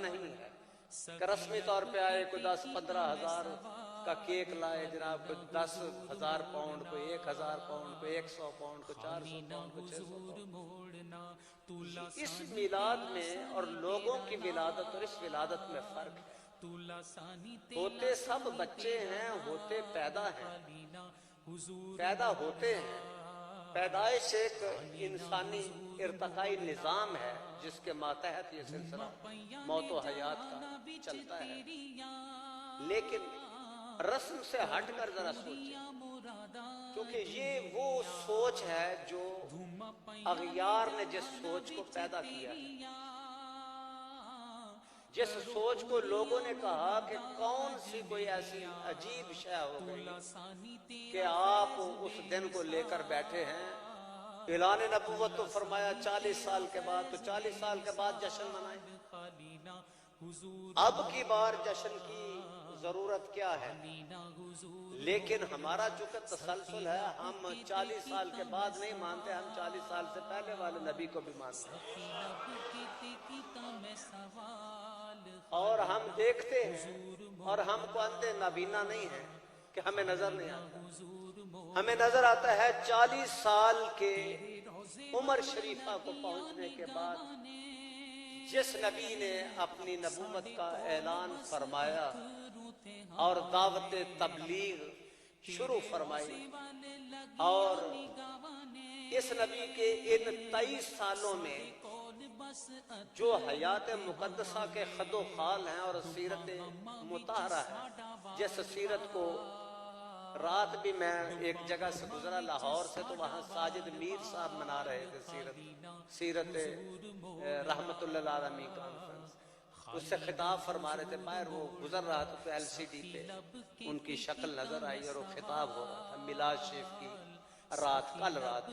نہیں ہے کہ رسمی طور پہ آئے کوئی 10-15 ہزار کا کیک لائے جناب، کوئی 10,000 پاؤنڈ، کوئی 1,000 پاؤنڈ، کوئی 100 پاؤنڈ، کوئی 400 پاؤنڈ، کوئی 600 پاؤنڈ۔ اس میلاد میں اور لوگوں کی ولادت اور اس ولادت میں فرق ہے۔ ہوتے سب بچے ہیں، ہوتے پیدا ہیں، پیدا ہوتے ہیں۔ پیدائش ایک انسانی ارتقائی نظام ہے جس کے ماتحت یہ سلسلہ موت و حیات کا چلتا ہے۔ لیکن رسم سے ہٹ کر ذرا سوچیں، کیونکہ یہ وہ سوچ ہے جو اغیار نے جس سوچ کو پیدا کیا ہے، جس سوچ کو لوگوں نے کہا کہ کون سی کوئی ایسی عجیب شے ہو گئی کہ آپ اس دن کو لے کر بیٹھے ہیں۔ اعلان نبوت تو فرمایا 40 سال کے بعد، تو 40 سال کے بعد جشن منائیں۔ اب کی بار جشن کی ضرورت کیا ہے؟ لیکن ہمارا چونکہ تسلسل ہے، ہم 40 سال کے بعد نہیں مانتے، ہم 40 سال سے پہلے والے نبی کو بھی مانتے ہیں، اور ہم دیکھتے ہیں، اور ہم کو اندھے نابینا نہیں ہیں کہ ہمیں نظر نہیں آتا۔ ہمیں نظر آتا ہے 40 سال کے عمر شریفہ کو پہنچنے کے بعد جس نبی نے اپنی نبوت کا اعلان فرمایا اور دعوت تبلیغ شروع فرمائی، اور اس نبی کے ان 23 سالوں میں جو حیات مقدسہ کے خد و خال ہیں اور سیرت مطہرہ ہے، جس سیرت کو رات بھی میں ایک جگہ سے گزرا لاہور سے، تو وہاں ساجد میر صاحب منا رہے تھے سیرت رحمت اللہ العالمین کانفرنس، اس سے خطاب فرما رہے تھے، باہر وہ گزر رہا تھا تو LCD پہ ان کی شکل نظر آئی اور وہ خطاب ہو رہا تھا میلاد شریف کی رات، کل رات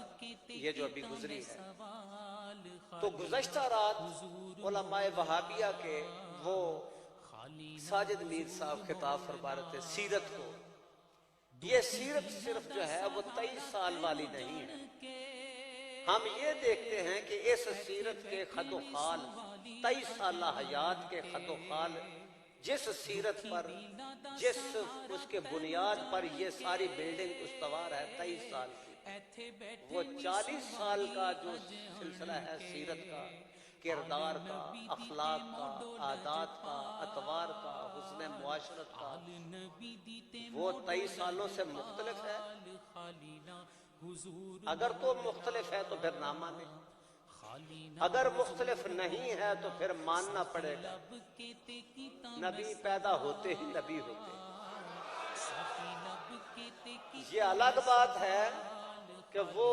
یہ جو ابھی گزری ہے۔ تو گزشتہ رات علماء وہابیہ کے وہ ساجد میر صاحب خطاب فرما رہے تھے سیرت کو۔ یہ سیرت صرف جو ہے وہ 23 سال والی نہیں ہے، ہم یہ دیکھتے ہیں کہ اس سیرت کے خد و خال، 23 سالہ حیات کے خد و خال، جس سیرت پر، جس اس کے بنیاد پر یہ ساری بلڈنگ استوار ہے 23 سال کی، وہ 40 سال کا جو سلسلہ ہے سیرت کا، کردار کا، اخلاق کا، عادات کا، اطوار کا، حسن معاشرت کا، وہ 23 سالوں سے مختلف ہے۔ اگر تو مختلف ہے تو پھر نہ مانیں، اگر مختلف نہیں ہے تو پھر ماننا پڑے گا۔ نبی پیدا ہوتے ہی نبی ہوتے ہیں۔ یہ الگ بات ہے کہ وہ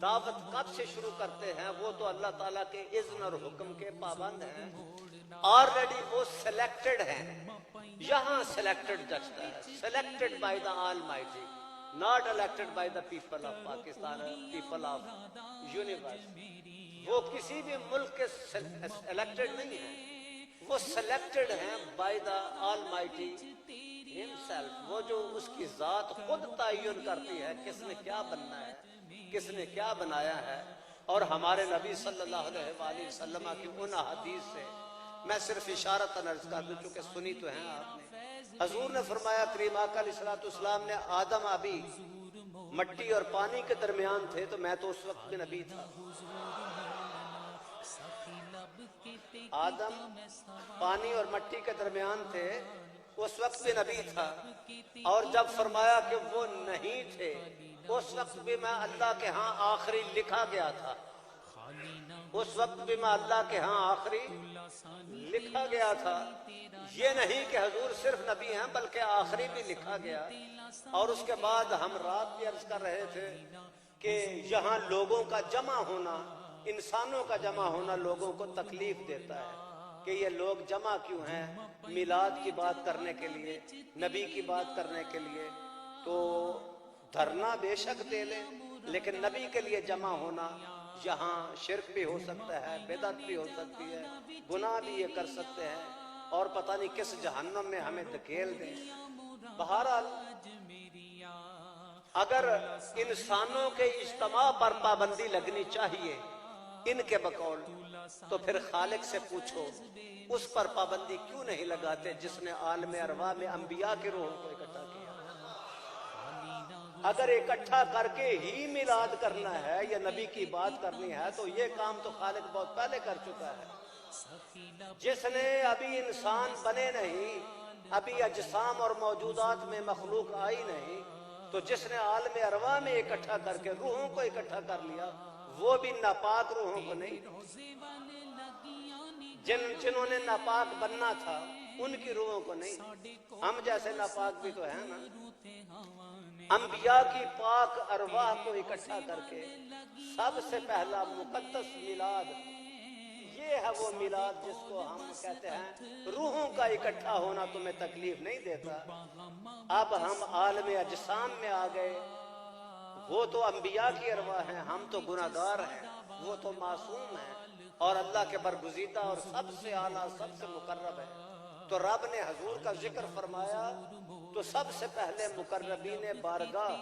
دعوت کب سے شروع کرتے ہیں، وہ تو اللہ تعالیٰ کے اذن اور حکم کے پابند ہیں، آلریڈی وہ سلیکٹڈ ہیں۔ یہاں سلیکٹڈ جچتا ہے، selected by the Almighty, not elected by the people of Pakistan, people of universe۔ وہ کسی بھی ملک کے elected نہیں ہیں، وہ selected ہیں by the Almighty himself۔ وہ جو اس کی ذات خود تعین کرتی ہے کس نے کیا بننا ہے، کس نے کیا بنایا ہے۔ اور ہمارے نبی صلی اللہ علیہ وآلہ وسلم کی ان حدیث سے میں صرف اشارتاً عرض کر دوں چونکہ سنی تو ہیں آپ نے، حضور نے فرمایا، کریم آقا علیہ السلام نے، آدم ابھی مٹی اور پانی کے درمیان تھے تو میں تو اس وقت میں نبی تھا۔ آدم پانی اور مٹی کے درمیان تھے، اس وقت بھی نبی تھا، اور جب فرمایا کہ وہ نہیں تھے اس وقت بھی میں اللہ کے ہاں آخری لکھا گیا تھا، اس وقت بھی میں اللہ کے ہاں آخری لکھا گیا تھا۔ یہ نہیں کہ حضور صرف نبی ہیں بلکہ آخری بھی لکھا گیا۔ اور اس کے بعد ہم رات بھی عرض کر رہے تھے کہ یہاں لوگوں کا جمع ہونا، انسانوں کا جمع ہونا لوگوں کو تکلیف دیتا ہے کہ یہ لوگ جمع کیوں ہیں میلاد کی بات کرنے کے لیے، نبی کی بات کرنے کے لیے۔ تو دھرنا بے شک دے لیں، لیکن نبی کے لیے جمع ہونا، یہاں شرک بھی ہو سکتا ہے، بدعت بھی ہو سکتی ہے، گناہ بھی یہ کر سکتے ہیں، اور پتہ نہیں کس جہنم میں ہمیں دھکیل دیں۔ بہرحال اگر انسانوں کے اجتماع پر پابندی لگنی چاہیے ان کے بقول، تو پھر خالق سے پوچھو اس پر پابندی کیوں نہیں لگاتے جس نے عالم ارواح میں انبیاء کی روحوں کو اکٹھا کیا؟ اگر اکٹھا کر کے ہی میلاد کرنا ہے یا نبی کی بات کرنی ہے تو یہ کام تو خالق بہت پہلے کر چکا ہے۔ جس نے ابھی انسان بنے نہیں، ابھی اجسام اور موجودات میں مخلوق آئی نہیں، تو جس نے عالم ارواح میں اکٹھا کر کے روحوں کو اکٹھا کر لیا، وہ بھی ناپاک روحوں کو نہیں، جنہوں نے ناپاک بننا تھا ان کی روحوں کو نہیں۔ ہم جیسے ناپاک بھی تو ہیں نا۔ انبیاء کی پاک ارواح کو اکٹھا کر کے سب سے پہلا مقدس میلاد، یہ ہے وہ میلاد جس کو ہم کہتے ہیں روحوں کا اکٹھا ہونا تمہیں تکلیف نہیں دیتا۔ اب ہم عالم اجسام میں آ گئے، وہ تو انبیاء کی ارواح ہیں، ہم تو گناہگار ہیں، وہ تو معصوم ہیں اور اللہ کے برگزیدہ اور سب سے اعلیٰ سب سے مقرب ہے۔ تو رب نے حضور کا ذکر فرمایا تو سب سے پہلے مقربین بارگاہ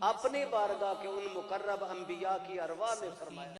اپنی بارگاہ کے ان مقرب انبیاء کی ارواح میں فرمایا۔